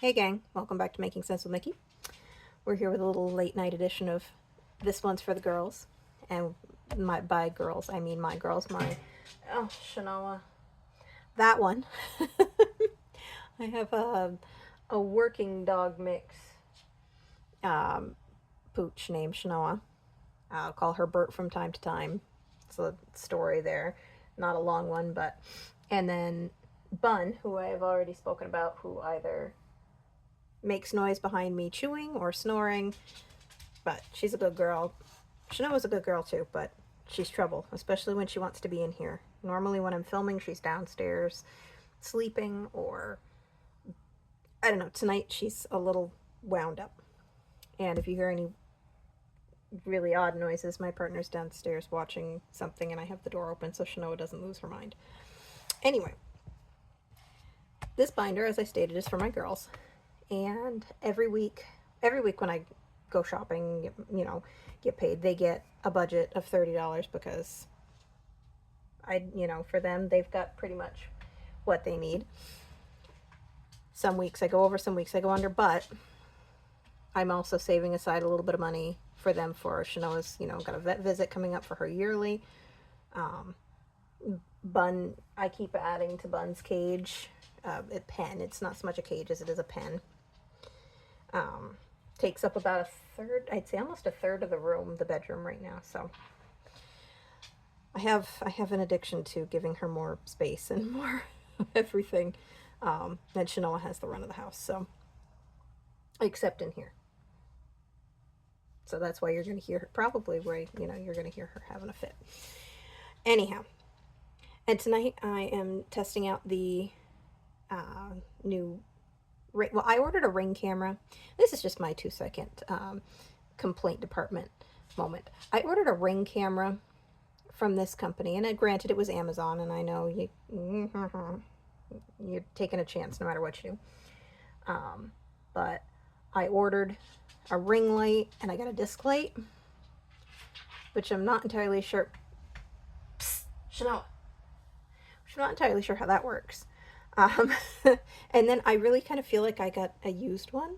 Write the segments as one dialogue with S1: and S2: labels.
S1: Hey gang, welcome back to Making Sense with Mickey. We're here with a little late night edition of This One's for the Girls. And by girls, I mean my girls, oh, Shanoa. That one. I have a working dog mix pooch named Shanoa. I'll call her Bert from time to time. It's a story there. Not a long one, but. And then Bun, who I have already spoken about, who either makes noise behind me chewing or snoring, but she's a good girl. Shanoa's a good girl too, but she's trouble, especially when she wants to be in here. Normally when I'm filming, she's downstairs sleeping, or I don't know, tonight she's a little wound up. And if you hear any really odd noises, my partner's downstairs watching something and I have the door open so Shanoa doesn't lose her mind. Anyway, this binder, as I stated, is for my girls. And every week when I go shopping, get paid, they get a budget of $30 because for them, they've got pretty much what they need. Some weeks I go over, some weeks I go under, but I'm also saving aside a little bit of money for them for Shanoa's, got a vet visit coming up for her yearly. Bun, I keep adding to Bun's cage, a pen. It's not so much a cage as it is a pen. Takes up about a third, I'd say almost a third of the room, the bedroom right now. So I have an addiction to giving her more space and more everything. And Shanoa has the run of the house, so except in here. So that's why you're going to hear her, probably where, you're going to hear her having a fit. Anyhow, and tonight I am testing out the new, well, I ordered a Ring camera. This is just my 2-second complaint department moment. I ordered a Ring camera from this company, and granted it was Amazon, and I know you're taking a chance no matter what you do. But I ordered a ring light, and I got a disc light, which I'm not entirely sure. Psst, Chanel. I'm not entirely sure how that works. And then I really kind of feel like I got a used one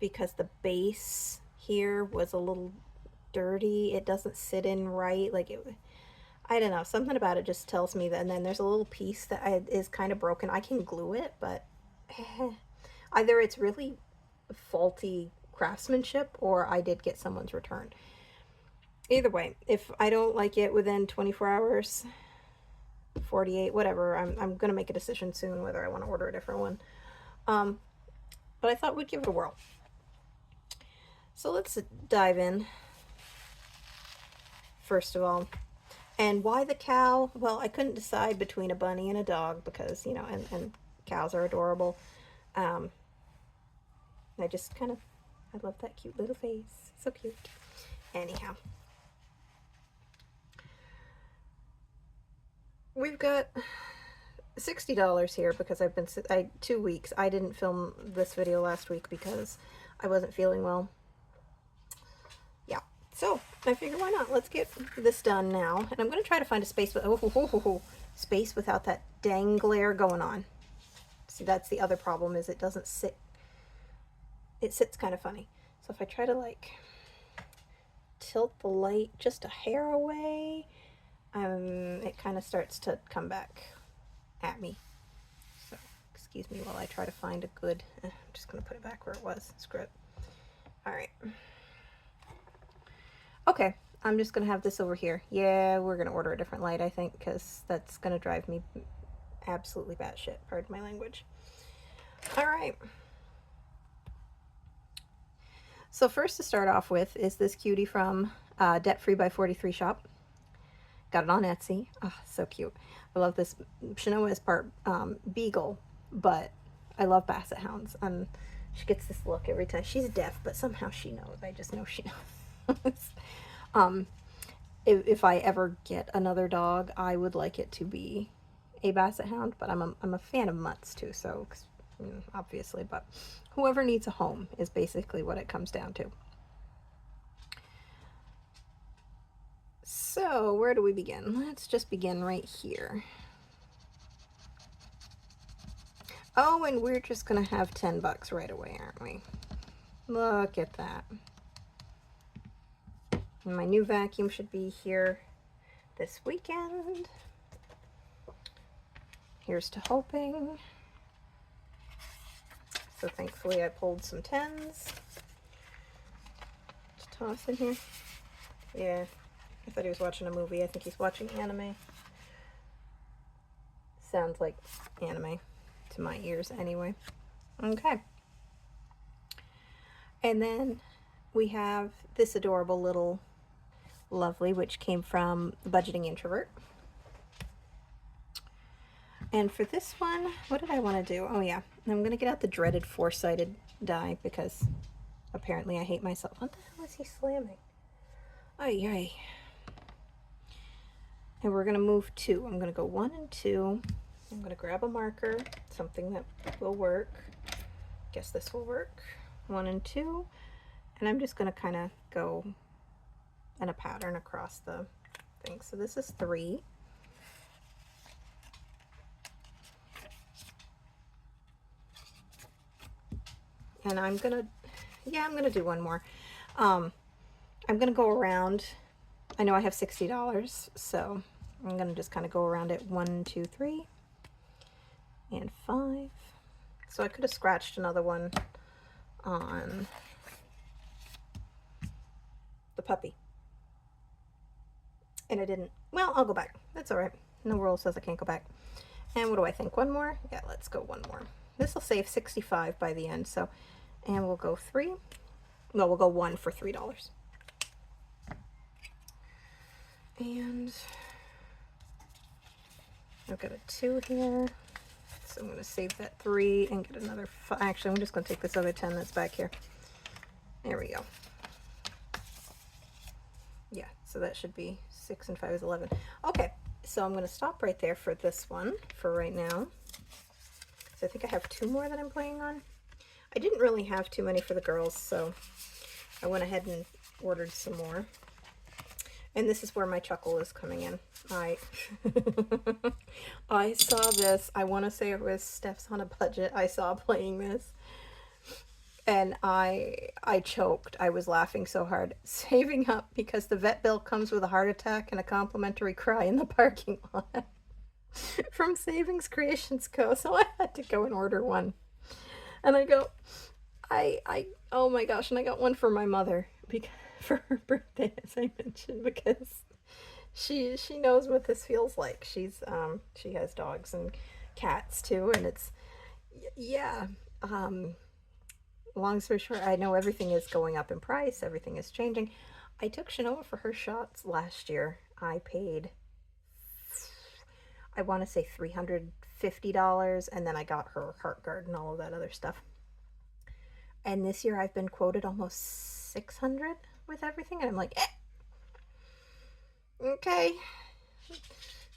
S1: because the base here was a little dirty. It doesn't sit in right. I don't know. Something about it just tells me that. And then there's a little piece that is kind of broken. I can glue it, but either it's really faulty craftsmanship or I did get someone's return. Either way, if I don't like it within 24 hours, 48, whatever, I'm gonna make a decision soon whether I want to order a different one. But I thought we'd give it a whirl. So let's dive in. First of all, and why the cow? Well, I couldn't decide between a bunny and a dog because, and cows are adorable. I just I love that cute little face. So cute. Anyhow. We've got $60 here because 2 weeks. I didn't film this video last week because I wasn't feeling well. Yeah, so I figured why not? Let's get this done now. And I'm going to try to find a space space without that dang glare going on. See, that's the other problem, is it doesn't sit. It sits kind of funny. So if I try to tilt the light just a hair away, it kind of starts to come back at me. So, excuse me while I try to find a good, I'm just going to put it back where it was. Screw it. All right. Okay, I'm just going to have this over here. Yeah, we're going to order a different light, I think, because that's going to drive me absolutely batshit. Pardon my language. All right. So first to start off with is this cutie from Debt Free by 43 shop. Got it on Etsy. Oh, so cute. I love this. Shanoa is part beagle, but I love basset hounds. And she gets this look every time. She's deaf, but somehow she knows. I just know she knows. If I ever get another dog, I would like it to be a basset hound, but I'm a fan of mutts too, so obviously. But whoever needs a home is basically what it comes down to. So, where do we begin? Let's just begin right here. Oh, and we're just gonna have 10 bucks right away, aren't we? Look at that. And my new vacuum should be here this weekend. Here's to hoping. So thankfully I pulled some 10s to toss in here. Yeah, I thought he was watching a movie. I think he's watching anime. Sounds like anime to my ears anyway. Okay. And then we have this adorable little lovely, which came from Budgeting Introvert. And for this one, what did I want to do? Oh yeah, I'm going to get out the dreaded four-sided die because apparently I hate myself. What the hell is he slamming? Ay, ay. And we're going to move 2. I'm going to go 1 and 2. I'm going to grab a marker, something that will work. Guess this will work. 1 and 2. And I'm just going to kind of go in a pattern across the thing. So this is 3. And I'm gonna do one more. I'm gonna go around. I know I have $60, so I'm gonna just kind of go around it 1, 2, 3, and 5. So I could have scratched another one on the puppy, and I didn't. Well, I'll go back. That's all right. No rule says I can't go back. And what do I think? One more? Yeah, let's go one more. This will save 65 by the end. So, and we'll go 3. No, we'll go 1 for $3. And I've got a 2 here. So I'm going to save that 3 and get another 5. Actually, I'm just going to take this other 10 that's back here. There we go. Yeah, so that should be 6 and 5 is 11. Okay, so I'm going to stop right there for this one for right now. So I think I have 2 more that I'm playing on. I didn't really have too many for the girls, so I went ahead and ordered some more. And this is where my chuckle is coming in. I saw this. I want to say it was Steph's on a Budget. I saw playing this. And I choked. I was laughing so hard. Saving up because the vet bill comes with a heart attack and a complimentary cry in the parking lot. From Savings Creations Co. So I had to go and order one. And I go, oh my gosh, and I got one for my mother because for her birthday, as I mentioned, because she knows what this feels like. She has dogs and cats too, and it's yeah. Long story short, I know everything is going up in price. Everything is changing. I took Shanova for her shots last year. I paid, I want to say $350, and then I got her heart guard and all of that other stuff. And this year I've been quoted almost $600 with everything, and I'm like, okay,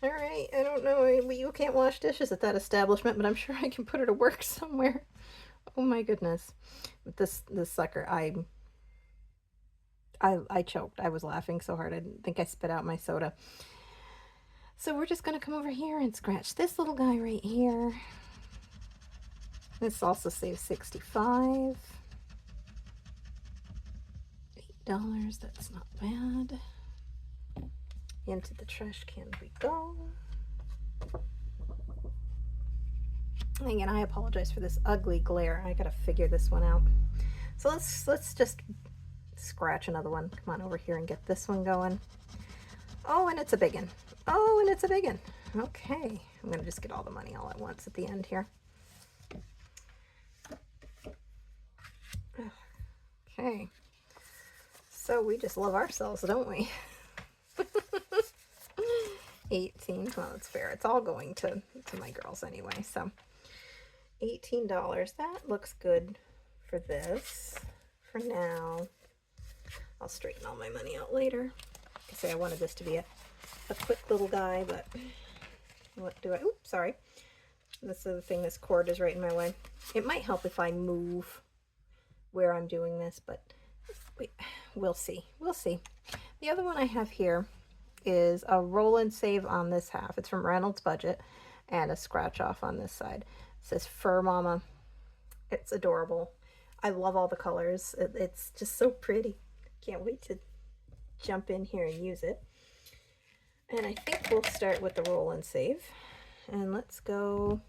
S1: all right. I don't know. You can't wash dishes at that establishment, but I'm sure I can put her to work somewhere. Oh my goodness. This sucker, I choked. I was laughing so hard I didn't think I spit out my soda. So we're just going to come over here and scratch this little guy right here. This also saves 65. $8, that's not bad. Into the trash can we go. Again, I apologize for this ugly glare. I gotta figure this one out. So let's just scratch another one. Come on over here and get this one going. Oh, and it's a big one. Oh, and it's a big one. Okay, I'm gonna just get all the money all at once at the end here. Okay, so we just love ourselves, don't we? 18. Well, that's fair. It's all going to my girls anyway. So $18. That looks good for this. For now, I'll straighten all my money out later. I say I wanted this to be a quick little guy, but what do I? Oops, sorry. This is the thing. This cord is right in my way. It might help if I move where I'm doing this, but we'll see. We'll see. The other one I have here is a roll and save on this half. It's from Reynolds Budget and a scratch off on this side. says Fur Mama. It's adorable. I love all the colors. It's just so pretty. Can't wait to jump in here and use it. And I think we'll start with the roll and save. And let's go.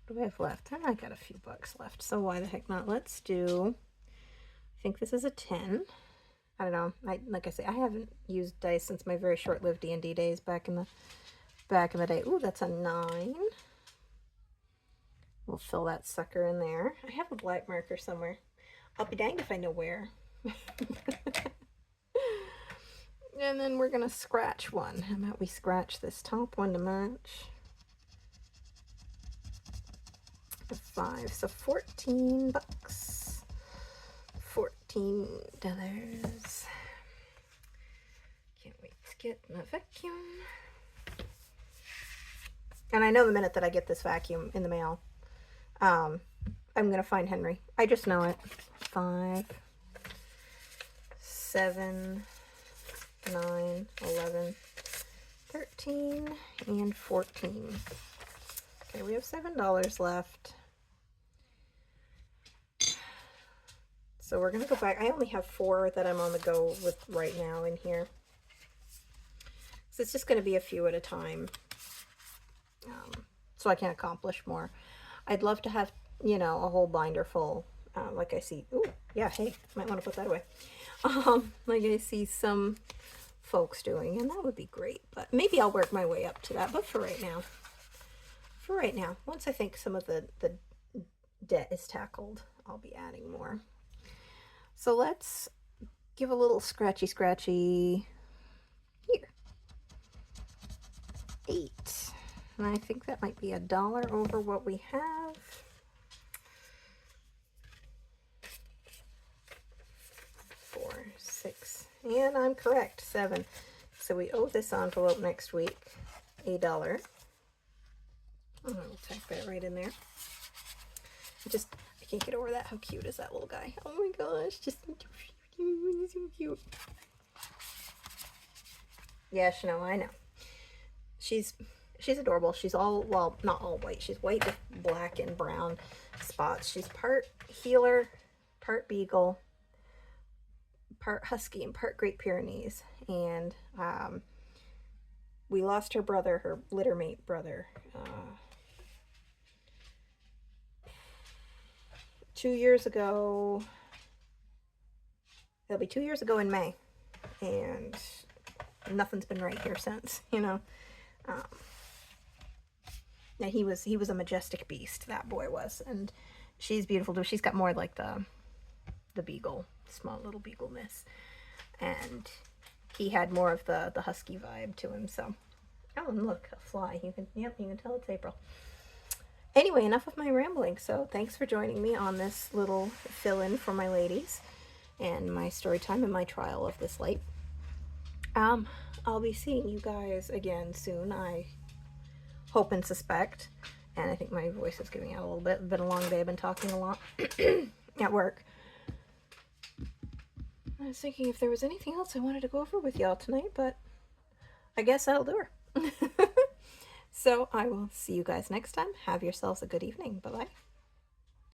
S1: What do I have left? I got a few bucks left, so why the heck not? Let's do, I think this is a 10. I don't know. Like I say, I haven't used dice since my very short-lived D&D days back in the day. Ooh, that's a 9. We'll fill that sucker in there. I have a black marker somewhere. I'll be danged if I know where. And then we're gonna scratch one. How about we scratch this top one to match? A 5, so 14 bucks. $14. Can't wait to get my vacuum. And I know the minute that I get this vacuum in the mail, I'm gonna find Henry. I just know it. 5, 7, 9, 11, 13, and 14. Okay, we have $7 left. So we're gonna go back. I only have 4 that I'm on the go with right now in here. So it's just gonna be a few at a time. So I can accomplish more. I'd love to have, you know, a whole binder full, like I see. Ooh, yeah, hey, might want to put that away. Like I see some folks doing, and that would be great. But maybe I'll work my way up to that. But for right now, once I think some of the debt is tackled, I'll be adding more. So let's give a little scratchy here. 8. And I think that might be $1 over what we have. 4, 6, and I'm correct, 7. So we owe this envelope next week $1. We'll tack that right in there. I can't get over that. How cute is that little guy? Oh my gosh, just so cute. Yeah, Chanel, I know. She's adorable. She's all, well, not all white. She's white with black and brown spots. She's part healer, part beagle, part husky, and part Great Pyrenees. And we lost her brother, her littermate brother, 2 years ago. It'll be 2 years ago in May, and nothing's been right here since, you know. And he was a majestic beast, that boy was, and she's beautiful too. She's got more like the beagle, small little beagleness, and he had more of the husky vibe to him. So, oh, and look, a fly. You can tell it's April. Anyway, enough of my rambling. So thanks for joining me on this little fill-in for my ladies and my story time and my trial of this light. I'll be seeing you guys again soon, I hope and suspect. And I think my voice is giving out a little bit. It's been a long day. I've been talking a lot at work. I was thinking if there was anything else I wanted to go over with y'all tonight, but I guess that'll do her. So I will see you guys next time. Have yourselves a good evening. Bye-bye.